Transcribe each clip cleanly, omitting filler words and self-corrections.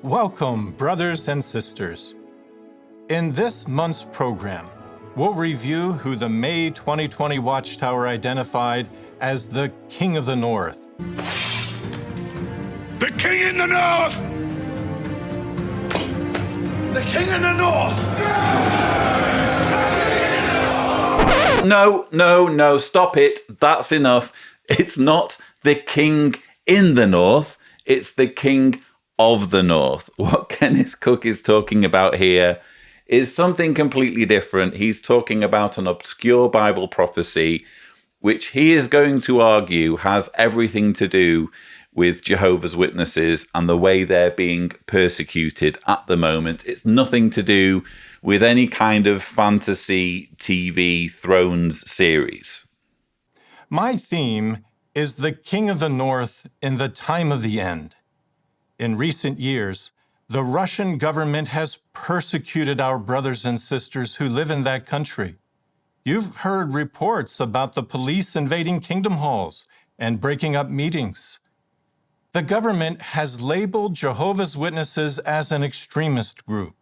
Welcome, brothers and sisters. In this month's program, we'll review who the May 2020 Watchtower identified as the King of the North. The King in the North! The King in the North! No, stop it. That's enough. It's not the King in the North. It's the King of the North. What Kenneth Cook is talking about here is something completely different. He's talking about an obscure Bible prophecy, which he is going to argue has everything to do with Jehovah's Witnesses and the way they're being persecuted at the moment. It's nothing to do with any kind of fantasy TV Thrones series. My theme is the King of the North in the time of the end. In recent years, the Russian government has persecuted our brothers and sisters who live in that country. You've heard reports about the police invading kingdom halls and breaking up meetings. The government has labeled Jehovah's Witnesses as an extremist group.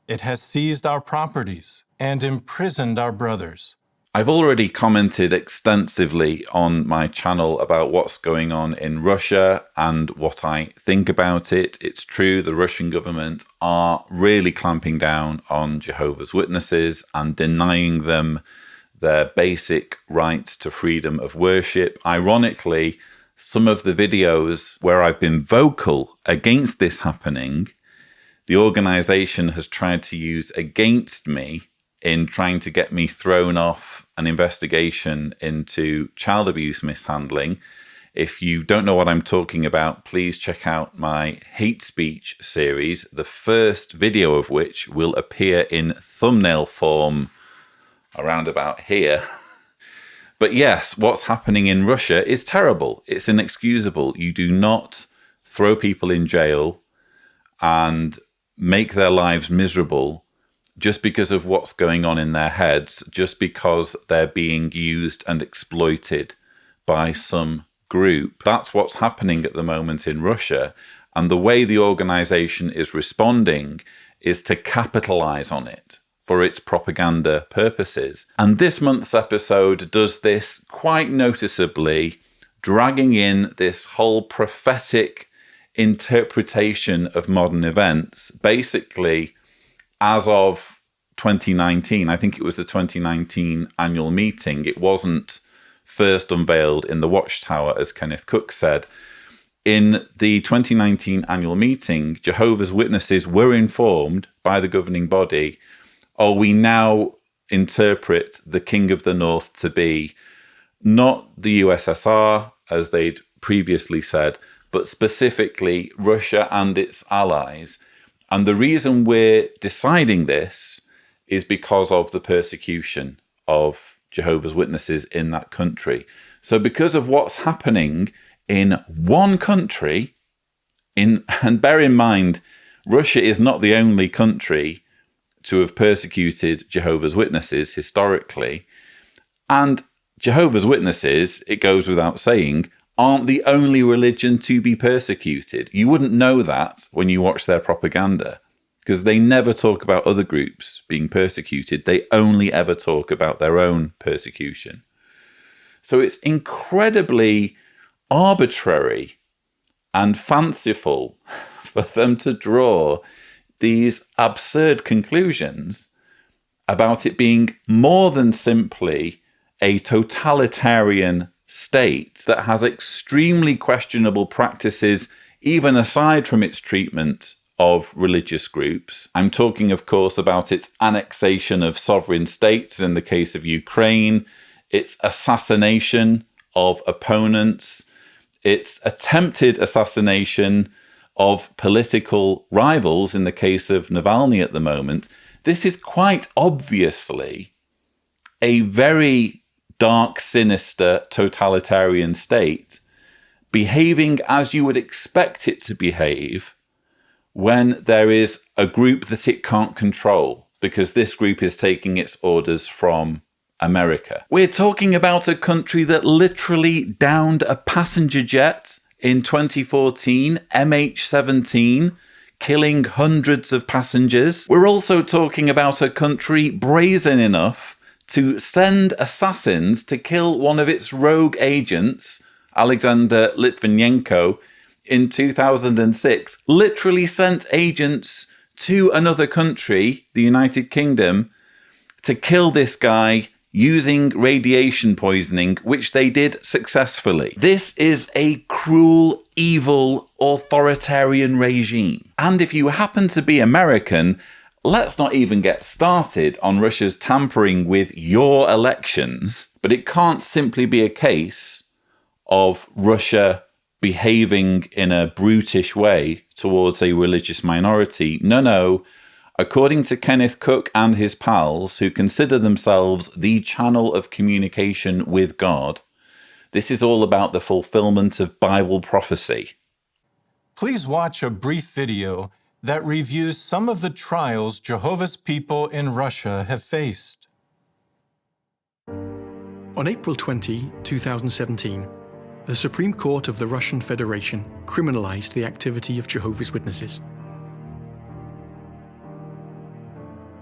It has seized our properties and imprisoned our brothers. I've already commented extensively on my channel about what's going on in Russia and what I think about it. It's true, the Russian government are really clamping down on Jehovah's Witnesses and denying them their basic rights to freedom of worship. Ironically, some of the videos where I've been vocal against this happening, the organization has tried to use against me in trying to get me thrown off an investigation into child abuse mishandling. If you don't know what I'm talking about, please check out my hate speech series, the first video of which will appear in thumbnail form around about here. But yes, what's happening in Russia is terrible. It's inexcusable. You do not throw people in jail and make their lives miserable just because of what's going on in their heads, just because they're being used and exploited by some group. That's what's happening at the moment in Russia. And the way the organization is responding is to capitalize on it for its propaganda purposes. And this month's episode does this quite noticeably, dragging in this whole prophetic interpretation of modern events, basically as of 2019. I think it was the 2019 annual meeting. It wasn't first unveiled in the Watchtower, as Kenneth Cook said. In the 2019 annual meeting, Jehovah's Witnesses were informed by the governing body, we now interpret the King of the North to be not the USSR, as they'd previously said, but specifically Russia and its allies. And the reason we're deciding this is because of the persecution of Jehovah's Witnesses in that country. So because of what's happening in one country, and bear in mind, Russia is not the only country to have persecuted Jehovah's Witnesses historically. And Jehovah's Witnesses, it goes without saying, aren't the only religion to be persecuted. You wouldn't know that when you watch their propaganda, because they never talk about other groups being persecuted. They only ever talk about their own persecution. So it's incredibly arbitrary and fanciful for them to draw these absurd conclusions about it being more than simply a totalitarian state that has extremely questionable practices, even aside from its treatment of religious groups. I'm talking, of course, about its annexation of sovereign states in the case of Ukraine, its assassination of opponents, its attempted assassination of political rivals in the case of Navalny at the moment. This is quite obviously a very dark, sinister, totalitarian state behaving as you would expect it to behave when there is a group that it can't control, because this group is taking its orders from America. We're talking about a country that literally downed a passenger jet in 2014, MH17, killing hundreds of passengers. We're also talking about a country brazen enough to send assassins to kill one of its rogue agents, Alexander Litvinenko, in 2006. Literally sent agents to another country, the United Kingdom, to kill this guy using radiation poisoning, which they did successfully. This is a cruel, evil, authoritarian regime. And if you happen to be American, let's not even get started on Russia's tampering with your elections. But it can't simply be a case of Russia behaving in a brutish way towards a religious minority. No. According to Kenneth Cook and his pals, who consider themselves the channel of communication with God, this is all about the fulfillment of Bible prophecy. Please watch a brief video that reviews some of the trials Jehovah's people in Russia have faced. On April 20, 2017, the Supreme Court of the Russian Federation criminalized the activity of Jehovah's Witnesses.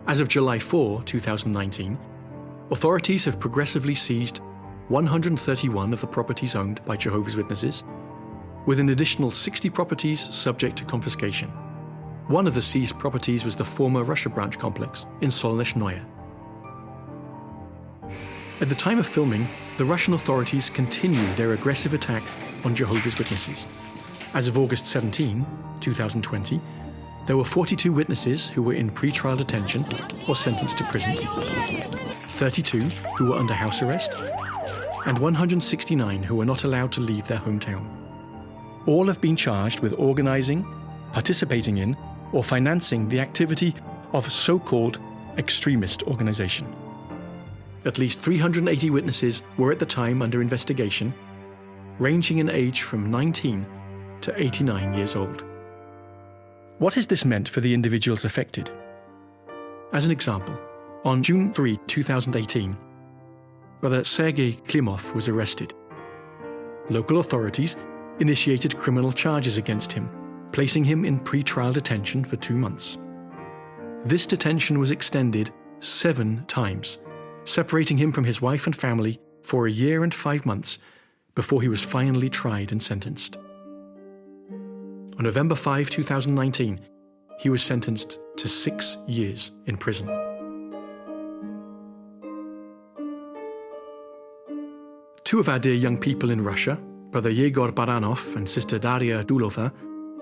As of July 4, 2019, authorities have progressively seized 131 of the properties owned by Jehovah's Witnesses, with an additional 60 properties subject to confiscation. One of the seized properties was the former Russia branch complex in Solnechnaya. At the time of filming, the Russian authorities continue their aggressive attack on Jehovah's Witnesses. As of August 17, 2020, there were 42 witnesses who were in pre-trial detention or sentenced to prison, 32 who were under house arrest, and 169 who were not allowed to leave their hometown. All have been charged with organizing, participating in, or financing the activity of so-called extremist organization. At least 380 witnesses were at the time under investigation, ranging in age from 19 to 89 years old. What has this meant for the individuals affected? As an example, on June 3, 2018, Brother Sergei Klimov was arrested. Local authorities initiated criminal charges against him, placing him in pre-trial detention for 2 months. This detention was extended 7 times, separating him from his wife and family for 1 year and 5 months before he was finally tried and sentenced. On November 5, 2019, he was sentenced to 6 years in prison. Two of our dear young people in Russia, Brother Yegor Baranov and Sister Daria Dulova,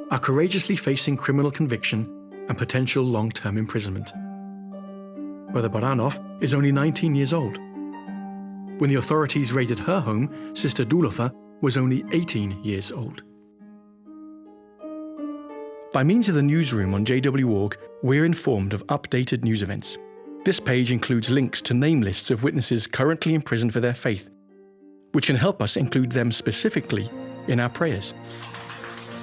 are courageously facing criminal conviction and potential long-term imprisonment. Brother Baranov is only 19 years old. When the authorities raided her home, Sister Dulova was only 18 years old. By means of the newsroom on JW.org, we're informed of updated news events. This page includes links to name lists of witnesses currently in prison for their faith, which can help us include them specifically in our prayers.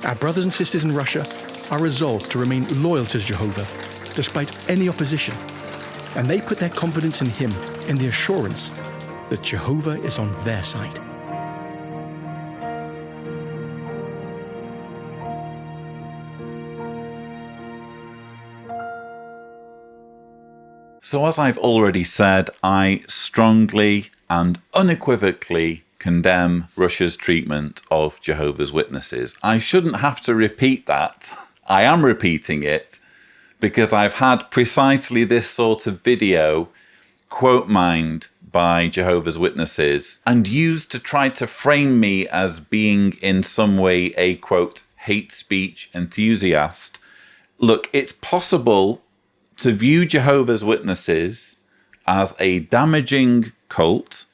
Our brothers and sisters in Russia are resolved to remain loyal to Jehovah despite any opposition, and they put their confidence in Him in the assurance that Jehovah is on their side. So as I've already said, I strongly and unequivocally condemn Russia's treatment of Jehovah's Witnesses. I shouldn't have to repeat that. I am repeating it because I've had precisely this sort of video quote mined by Jehovah's Witnesses and used to try to frame me as being in some way a quote hate speech enthusiast. Look, it's possible to view Jehovah's Witnesses as a damaging cult,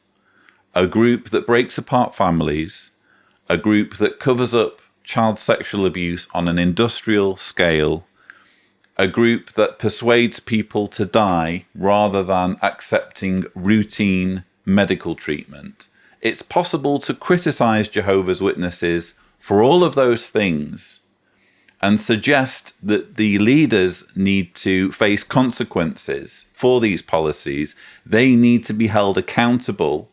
a group that breaks apart families, a group that covers up child sexual abuse on an industrial scale, a group that persuades people to die rather than accepting routine medical treatment. It's possible to criticize Jehovah's Witnesses for all of those things and suggest that the leaders need to face consequences for these policies. They need to be held accountable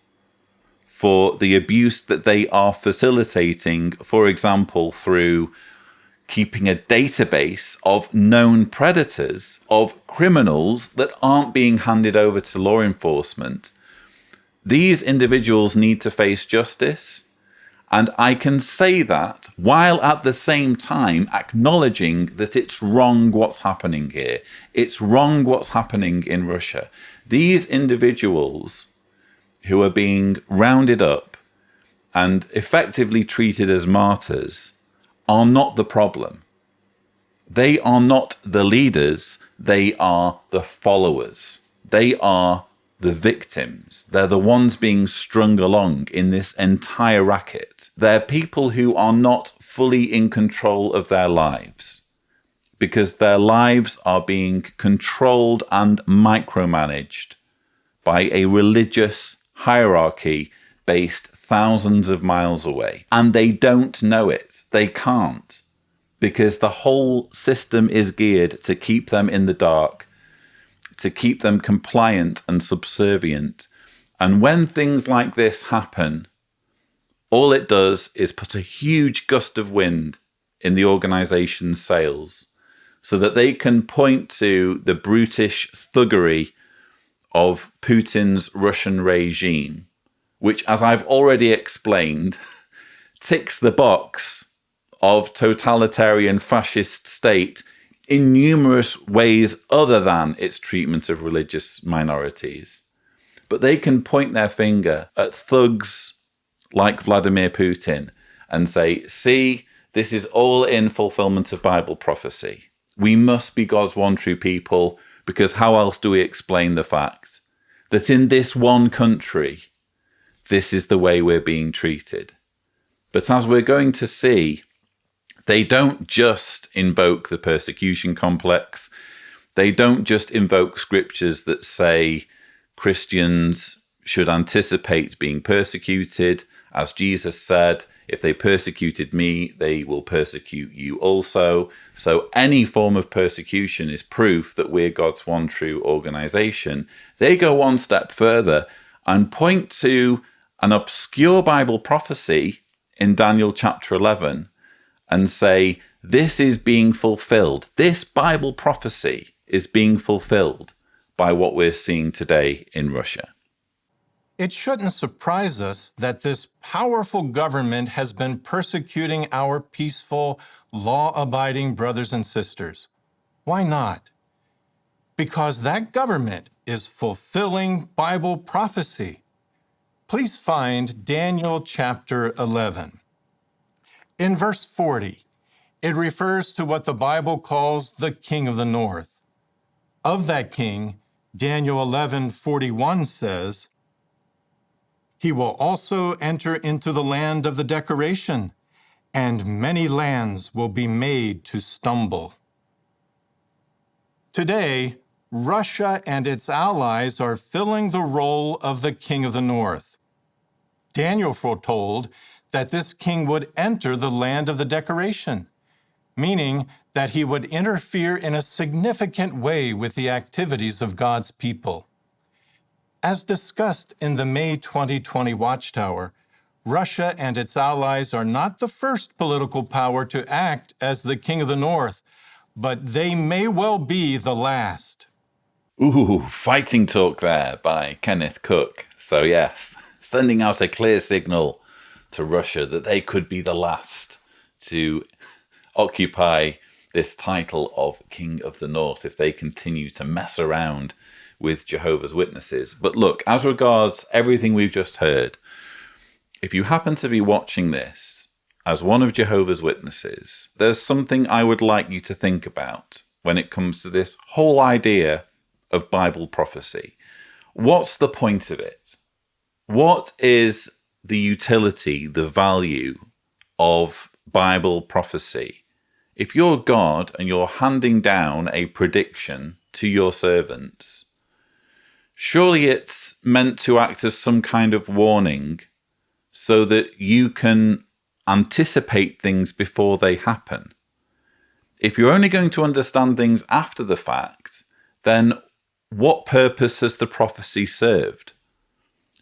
for the abuse that they are facilitating, for example, through keeping a database of known predators, of criminals that aren't being handed over to law enforcement. These individuals need to face justice. And I can say that while at the same time acknowledging that it's wrong what's happening here. It's wrong what's happening in Russia. These individuals who are being rounded up and effectively treated as martyrs are not the problem. They are not the leaders. They are the followers. They are the victims. They're the ones being strung along in this entire racket. They're people who are not fully in control of their lives because their lives are being controlled and micromanaged by a religious hierarchy based thousands of miles away. And they don't know it. They can't, because the whole system is geared to keep them in the dark, to keep them compliant and subservient. And when things like this happen, all it does is put a huge gust of wind in the organization's sails so that they can point to the brutish thuggery of Putin's Russian regime, which, as I've already explained, ticks the box of totalitarian fascist state in numerous ways other than its treatment of religious minorities. But they can point their finger at thugs like Vladimir Putin and say, see, this is all in fulfillment of Bible prophecy. We must be God's one true people, because how else do we explain the fact that in this one country, this is the way we're being treated? But as we're going to see, they don't just invoke the persecution complex. They don't just invoke scriptures that say Christians should anticipate being persecuted. As Jesus said, if they persecuted me, they will persecute you also. So any form of persecution is proof that we're God's one true organization. They go one step further and point to an obscure Bible prophecy in Daniel chapter 11 and say, this is being fulfilled. This Bible prophecy is being fulfilled by what we're seeing today in Russia. It shouldn't surprise us that this powerful government has been persecuting our peaceful, law-abiding brothers and sisters. Why not? Because that government is fulfilling Bible prophecy. Please find Daniel chapter 11. In verse 40, it refers to what the Bible calls the king of the north. Of that king, Daniel 11:41 says, he will also enter into the land of the decoration, and many lands will be made to stumble. Today, Russia and its allies are filling the role of the king of the north. Daniel foretold that this king would enter the land of the decoration, meaning that he would interfere in a significant way with the activities of God's people. As discussed in the May 2020 Watchtower, Russia and its allies are not the first political power to act as the king of the north, but they may well be the last. Ooh, fighting talk there by Kenneth Cook. So yes, sending out a clear signal to Russia that they could be the last to occupy this title of King of the North if they continue to mess around with Jehovah's Witnesses. But look, as regards everything we've just heard, if you happen to be watching this as one of Jehovah's Witnesses, there's something I would like you to think about when it comes to this whole idea of Bible prophecy. What's the point of it? What is the utility, the value of Bible prophecy? If you're God and you're handing down a prediction to your servants, surely it's meant to act as some kind of warning so that you can anticipate things before they happen. If you're only going to understand things after the fact, then what purpose has the prophecy served?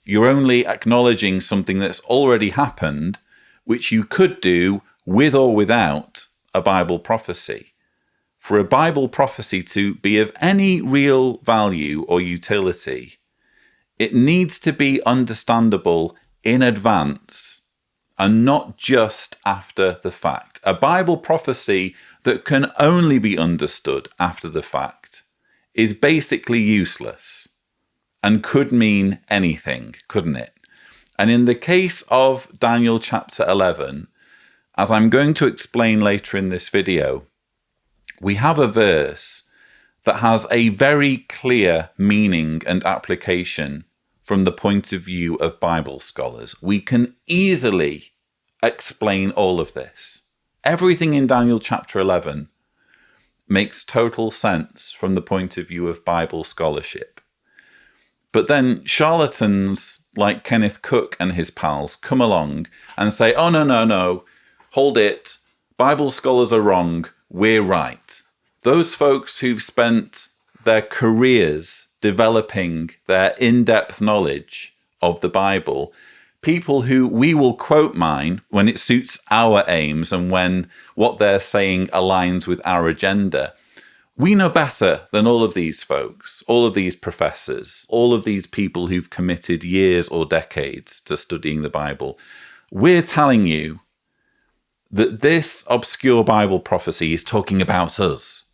You're only acknowledging something that's already happened, which you could do with or without a Bible prophecy. For a Bible prophecy to be of any real value or utility, it needs to be understandable in advance and not just after the fact. A Bible prophecy that can only be understood after the fact is basically useless and could mean anything, couldn't it? And in the case of Daniel chapter 11, as I'm going to explain later in this video, we have a verse that has a very clear meaning and application from the point of view of Bible scholars. We can easily explain all of this. Everything in Daniel chapter 11 makes total sense from the point of view of Bible scholarship. But then charlatans like Kenneth Cook and his pals come along and say, oh, no, hold it. Bible scholars are wrong. We're right. Those folks who've spent their careers developing their in-depth knowledge of the Bible, people who we will quote mine when it suits our aims and when what they're saying aligns with our agenda. We know better than all of these folks, all of these professors, all of these people who've committed years or decades to studying the Bible. We're telling you that this obscure Bible prophecy is talking about us,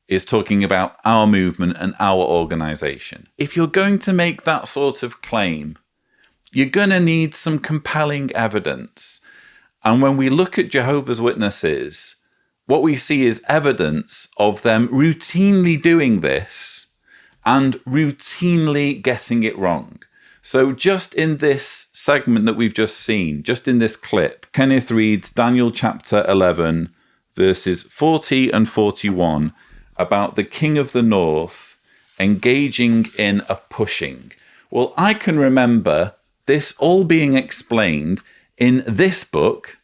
is talking about our movement and our organization. If you're going to make that sort of claim, you're going to need some compelling evidence. And when we look at Jehovah's Witnesses, what we see is evidence of them routinely doing this and routinely getting it wrong. So just in this segment that we've just seen, just in this clip, Kenneth reads Daniel chapter 11, verses 40 and 41 about the king of the north engaging in a pushing. Well, I can remember this all being explained in this book.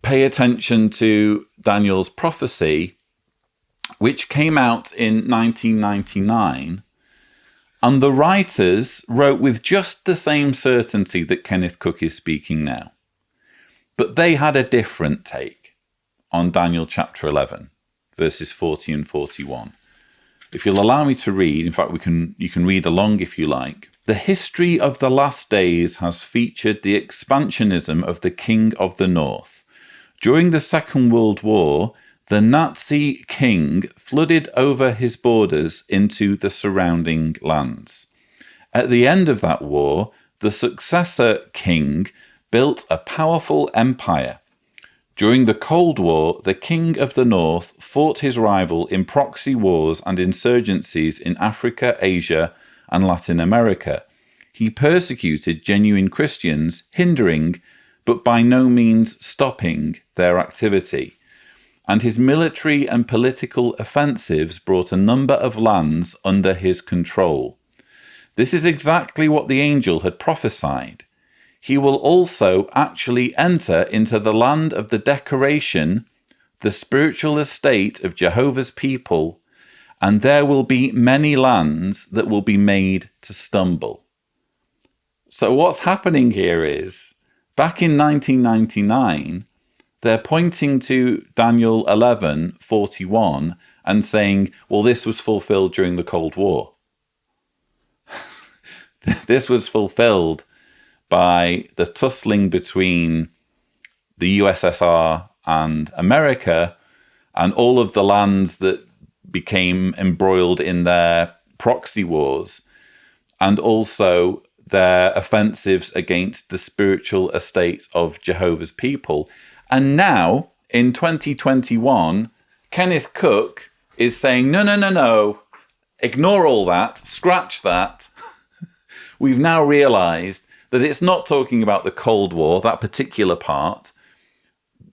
Pay attention to Daniel's prophecy, which came out in 1999. And the writers wrote with just the same certainty that Kenneth Cook is speaking now. But they had a different take on Daniel chapter 11, verses 40 and 41. If you'll allow me to read, in fact, you can read along if you like. The history of the last days has featured the expansionism of the King of the North. During the Second World War, the Nazi king flooded over his borders into the surrounding lands. At the end of that war, the successor king built a powerful empire. During the Cold War, the King of the North fought his rival in proxy wars and insurgencies in Africa, Asia, and Latin America. He persecuted genuine Christians, hindering, but by no means stopping, their activity. And his military and political offensives brought a number of lands under his control. This is exactly what the angel had prophesied. He will also actually enter into the land of the decoration, the spiritual estate of Jehovah's people, and there will be many lands that will be made to stumble. So what's happening here is, back in 1999, they're pointing to Daniel 11:41 and saying, well, this was fulfilled during the Cold War. This was fulfilled by the tussling between the USSR and America and all of the lands that became embroiled in their proxy wars, and also their offensives against the spiritual estate of Jehovah's people. And now, in 2021, Kenneth Cook is saying, no, ignore all that, scratch that. We've now realized that it's not talking about the Cold War, that particular part.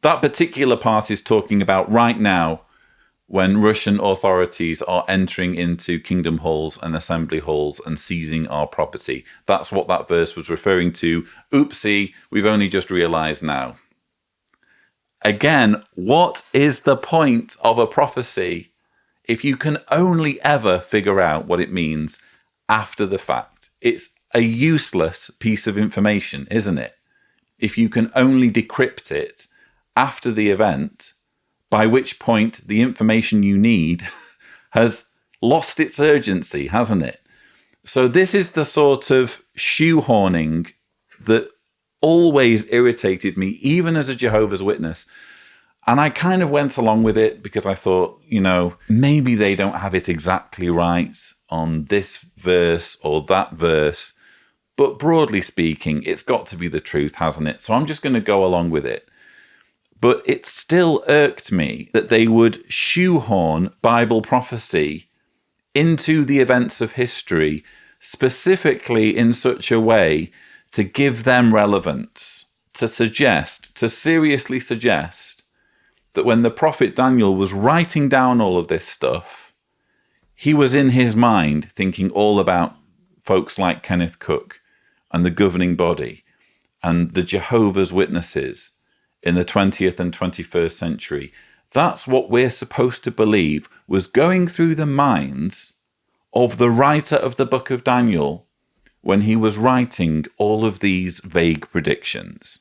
That particular part is talking about right now, when Russian authorities are entering into kingdom halls and assembly halls and seizing our property. That's what that verse was referring to. Oopsie, we've only just realized now. Again, what is the point of a prophecy if you can only ever figure out what it means after the fact? It's a useless piece of information, isn't it? If you can only decrypt it after the event, by which point the information you need has lost its urgency, hasn't it? So this is the sort of shoehorning that always irritated me, even as a Jehovah's Witness. And I kind of went along with it because I thought, maybe they don't have it exactly right on this verse or that verse. But broadly speaking, it's got to be the truth, hasn't it? So I'm just going to go along with it. But it still irked me that they would shoehorn Bible prophecy into the events of history, specifically in such a way to give them relevance, to seriously suggest that when the prophet Daniel was writing down all of this stuff, he was in his mind thinking all about folks like Kenneth Cook and the governing body and the Jehovah's Witnesses in the 20th and 21st century. That's what we're supposed to believe was going through the minds of the writer of the book of Daniel when he was writing all of these vague predictions.